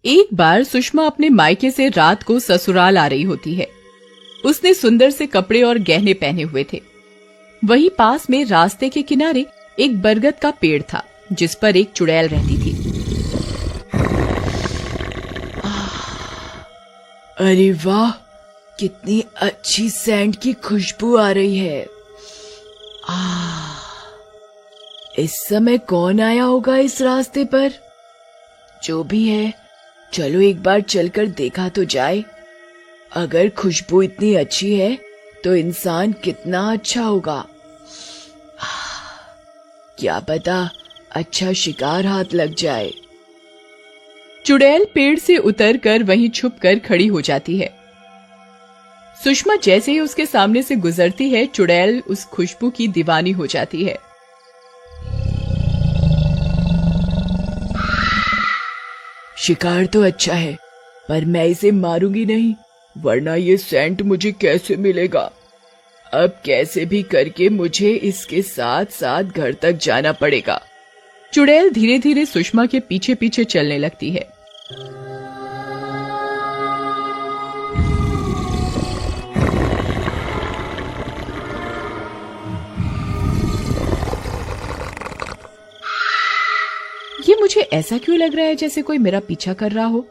एक बार सुषमा अपने मायके से रात को ससुराल आ रही होती है। उसने सुंदर से कपड़े और गहने पहने हुए थे। वहीं पास में रास्ते के किनारे एक बरगद का पेड़ था जिस पर एक चुड़ैल रहती थी। अरे वाह, कितनी अच्छी सैंड की खुशबू आ रही है। इस समय कौन आया होगा इस रास्ते पर? जो भी है, चलो एक बार चलकर देखा तो जाए। अगर खुशबू इतनी अच्छी है तो इंसान कितना अच्छा होगा। क्या पता अच्छा शिकार हाथ लग जाए। चुड़ैल पेड़ से उतरकर वहीं छुपकर खड़ी हो जाती है। सुषमा जैसे ही उसके सामने से गुजरती है, चुड़ैल उस खुशबू की दीवानी हो जाती है। शिकार तो अच्छा है, पर मैं इसे मारूंगी नहीं, वरना ये सेंट मुझे कैसे मिलेगा। अब कैसे भी करके मुझे इसके साथ साथ घर तक जाना पड़ेगा। चुड़ैल धीरे धीरे सुषमा के पीछे पीछे चलने लगती है। ये मुझे ऐसा क्यों लग रहा है जैसे कोई मेरा पीछा कर रहा हो।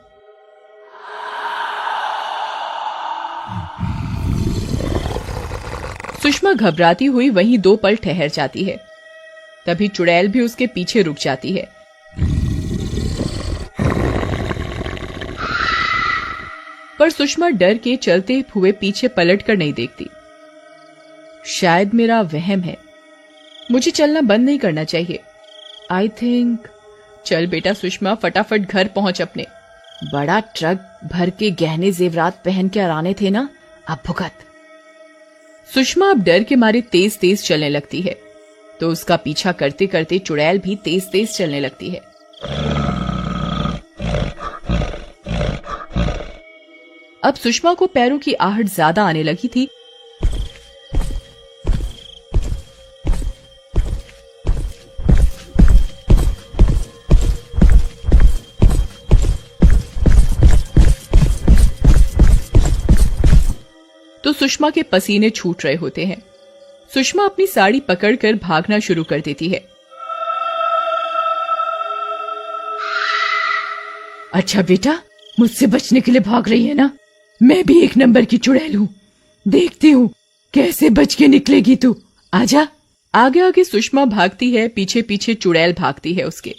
सुषमा घबराती हुई वहीं 2 पल ठहर जाती है। तभी चुड़ैल भी उसके पीछे रुक जाती है। पर सुषमा डर के चलते हुए पीछे पलट कर नहीं देखती। शायद मेरा वहम है, मुझे चलना बंद नहीं करना चाहिए। आई थिंक चल बेटा सुषमा, फटाफट घर पहुंच अपने। बड़ा ट्रक भर के गहने जेवरात पहन के आने थे ना, अब भुगत। सुषमा अब डर के मारे तेज तेज चलने लगती है, तो उसका पीछा करते करते चुड़ैल भी तेज तेज चलने लगती है। अब सुषमा को पैरों की आहट ज्यादा आने लगी थी। तो सुषमा के पसीने छूट रहे होते हैं। सुषमा अपनी साड़ी पकड़कर भागना शुरू कर देती है। अच्छा बेटा, मुझसे बचने के लिए भाग रही है ना? मैं भी एक नंबर की चुड़ैल हूँ, देखती हूँ कैसे बच के निकलेगी तू। आजा। आगे आगे सुषमा भागती है, पीछे पीछे चुड़ैल भागती है उसके।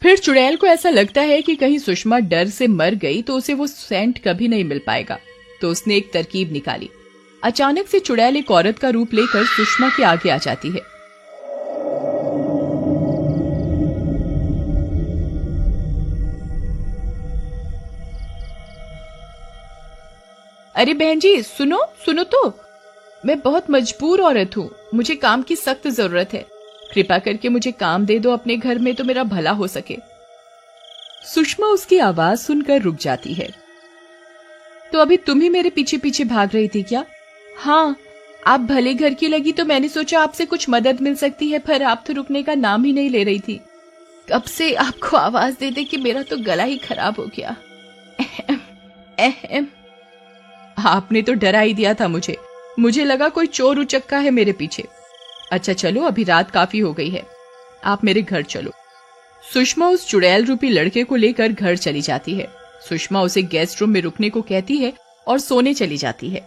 फिर चुड़ैल को ऐसा लगता है कि कहीं सुषमा डर से मर गई तो उसे वो सेंट कभी नहीं मिल पाएगा। तो उसने एक तरकीब निकाली। अचानक से चुड़ैल एक औरत का रूप लेकर सुषमा के आगे आ जाती है। अरे बहन जी, सुनो सुनो तो, मैं बहुत मजबूर औरत हूँ, मुझे काम की सख्त जरूरत है। कृपा करके मुझे काम दे दो अपने घर में, तो मेरा भला हो सके। सुषमा उसकी आवाज सुनकर रुक जाती है। तो अभी तुम ही मेरे पीछे पीछे भाग रही थी क्या? हाँ, आप भले घर की लगी तो मैंने सोचा आपसे कुछ मदद मिल सकती है, पर आप तो रुकने का नाम ही नहीं ले रही थी। कब से आपको आवाज दे दे कि मेरा तो गला ही खराब हो गया। आपने तो डरा ही दिया था मुझे लगा कोई चोर उचक्का है मेरे पीछे। अच्छा चलो, अभी रात काफी हो गई है, आप मेरे घर चलो। सुषमा उस चुड़ैल रूपी लड़के को लेकर घर चली जाती है। सुषमा उसे गेस्ट रूम में रुकने को कहती है और सोने चली जाती है।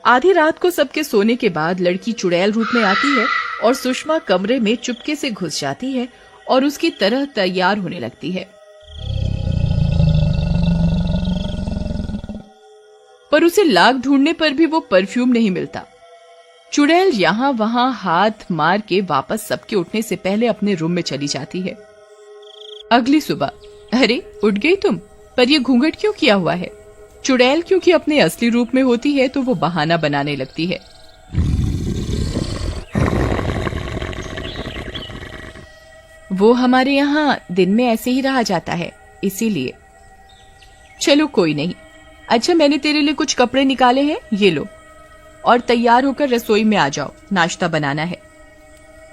आधी रात को सबके सोने के बाद लड़की चुड़ैल रूप में आती है और सुषमा कमरे में चुपके से घुस जाती है और उसकी तरह तैयार होने लगती है। पर उसे लाख ढूंढने पर भी वो परफ्यूम नहीं मिलता। चुड़ैल यहाँ वहां हाथ मार के वापस सबके उठने से पहले अपने रूम में चली जाती है। अगली सुबह, अरे उठ गई तुम, पर ये घूंघट क्यों किया हुआ है? चुड़ैल क्योंकि अपने असली रूप में होती है तो वो बहाना बनाने लगती है। वो हमारे यहाँ दिन में ऐसे ही रहा जाता है, इसीलिए। चलो कोई नहीं। अच्छा, मैंने तेरे लिए कुछ कपड़े निकाले हैं, ये लो, और तैयार होकर रसोई में आ जाओ, नाश्ता बनाना है।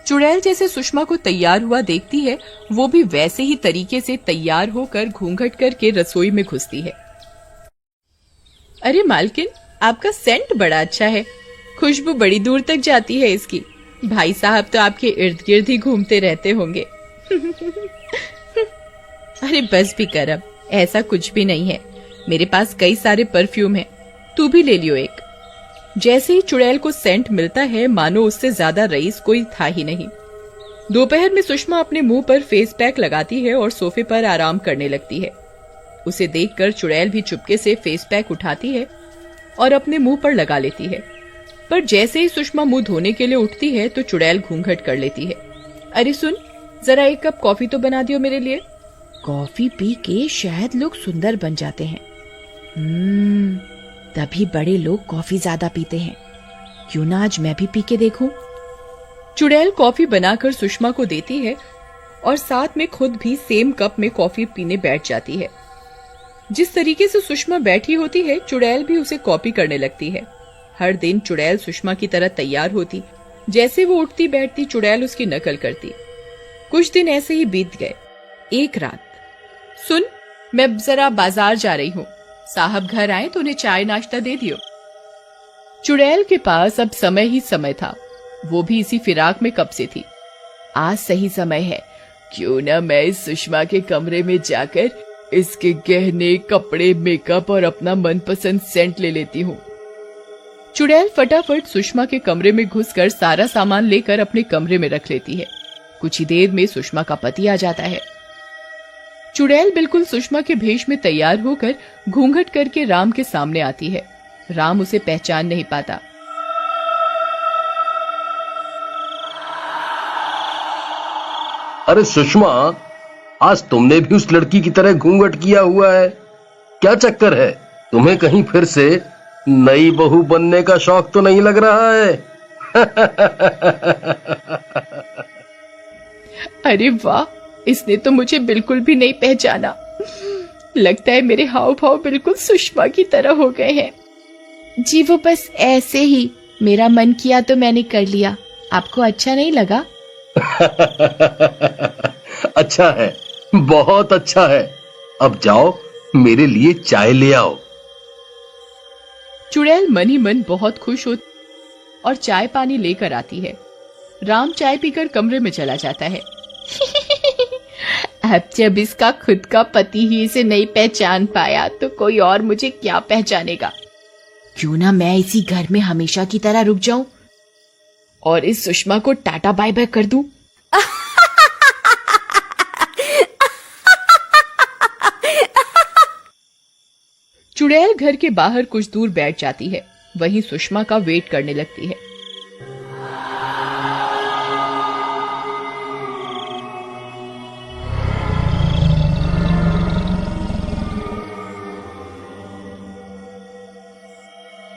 चुड़ैल जैसे सुषमा को तैयार हुआ देखती है, वो भी वैसे ही तरीके से तैयार होकर घूंघट करके रसोई में घुसती है। अरे मालकिन, आपका सेंट बड़ा अच्छा है, खुशबू बड़ी दूर तक जाती है इसकी। भाई साहब तो आपके इर्द गिर्द ही घूमते रहते होंगे। अरे बस भी कर, अब ऐसा कुछ भी नहीं है, मेरे पास कई सारे परफ्यूम हैं, तू भी ले लियो एक। जैसे ही चुड़ैल को सेंट मिलता है, मानो उससे ज्यादा रईस कोई था ही नहीं। दोपहर में सुषमा अपने मुंह पर फेस पैक लगाती है और सोफे पर आराम करने लगती है। उसे देखकर चुड़ैल भी चुपके से फेस पैक उठाती है और अपने मुंह पर लगा लेती है। पर जैसे ही सुषमा मुंह धोने के लिए उठती है तो चुड़ैल घूंघट कर लेती है। अरे सुन, जरा एक कप कॉफी तो बना दियो मेरे लिए। कॉफी पी के शायद लोग सुंदर बन जाते हैं। तभी बड़े लोग कॉफी ज्यादा पीते हैं। क्यों ना आज मैं भी पी के देखूं? चुड़ैल कॉफी बनाकर सुषमा को देती है और साथ में खुद भी सेम कप में कॉफी पीने बैठ जाती है। जिस तरीके से सुषमा बैठी होती है, चुड़ैल भी उसे कॉपी करने लगती है। हर दिन चुड़ैल सुषमा की तरह तैयार होती, जैसे वो उठती बैठती चुड़ैल उसकी नकल करती। कुछ दिन ऐसे ही बीत गए। एक रात, सुन, मैं जरा बाजार जा रही हूँ, साहब घर आए तो उन्हें चाय नाश्ता दे दियो। चुड़ैल के पास अब समय ही समय था, वो भी इसी फिराक में कब से थी। आज सही समय है, क्यों ना मैं इस सुषमा के कमरे में जाकर इसके गहने, कपड़े, मेकअप और अपना मनपसंद सेंट ले लेती हूँ। चुड़ैल फटाफट सुषमा के कमरे में घुसकर सारा सामान लेकर अपने कमरे में रख लेती है। कुछ ही देर में सुषमा का पति आ जाता है। चुड़ैल बिल्कुल सुषमा के भेष में तैयार होकर घूंघट करके राम के सामने आती है। राम उसे पहचान नहीं पाता। अरे सुषमा, आज तुमने भी उस लड़की की तरह घूंघट किया हुआ है, क्या चक्कर है? तुम्हें कहीं फिर से नई बहू बनने का शौक तो नहीं लग रहा है? अरे वाह, इसने तो मुझे बिल्कुल भी नहीं पहचाना। लगता है मेरे हाव भाव बिल्कुल सुषमा की तरह हो गए हैं। जी वो बस ऐसे ही, मेरा मन किया तो मैंने कर लिया। आपको अच्छा नहीं लगा? अच्छा है, बहुत अच्छा है। अब जाओ मेरे लिए चाय ले आओ। चुड़ैल मन ही मन बहुत खुश हो और चाय पानी लेकर आती है। राम चाय पीकर कमरे में चला जाता है। अब जब इसका खुद का पति ही इसे नहीं पहचान पाया तो कोई और मुझे क्या पहचानेगा। क्यों ना मैं इसी घर में हमेशा की तरह रुक जाऊं और इस सुषमा को टाटा बाय बाय कर दूं। चुड़ैल घर के बाहर कुछ दूर बैठ जाती है, वहीं सुषमा का वेट करने लगती है।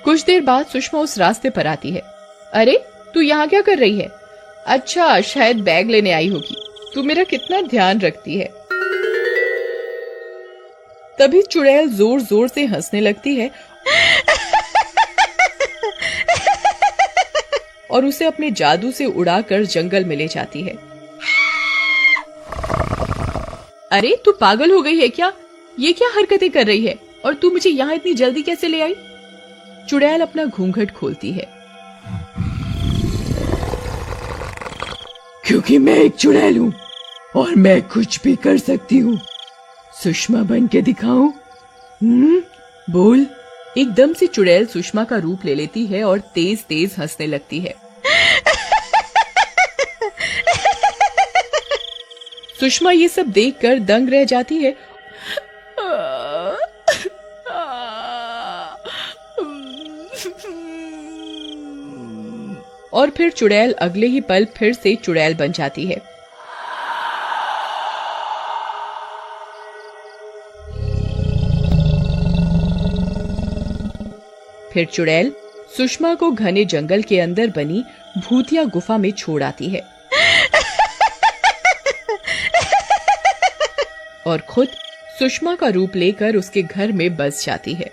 कुछ देर बाद सुषमा उस रास्ते पर आती है। अरे तू यहाँ क्या कर रही है? अच्छा, शायद बैग लेने आई होगी। तू मेरा कितना ध्यान रखती है। तभी चुड़ैल जोर जोर से हंसने लगती है और उसे अपने जादू से उड़ाकर जंगल में ले जाती है। अरे तू पागल हो गई है क्या? ये क्या हरकतें कर रही है? और तू मुझे यहाँ इतनी जल्दी कैसे ले आई? चुड़ैल अपना घूंघट खोलती है। क्योंकि मैं एक चुड़ैल हूँ और मैं कुछ भी कर सकती हूँ। सुषमा बन के दिखाऊं? बोल। एकदम से चुड़ैल सुषमा का रूप ले लेती है और तेज तेज हंसने लगती है। सुषमा ये सब देखकर दंग रह जाती है और फिर चुड़ैल अगले ही पल फिर से चुड़ैल बन जाती है। फिर चुड़ैल सुषमा को घने जंगल के अंदर बनी भूतिया गुफा में छोड़ आती है और खुद सुषमा का रूप लेकर उसके घर में बस जाती है।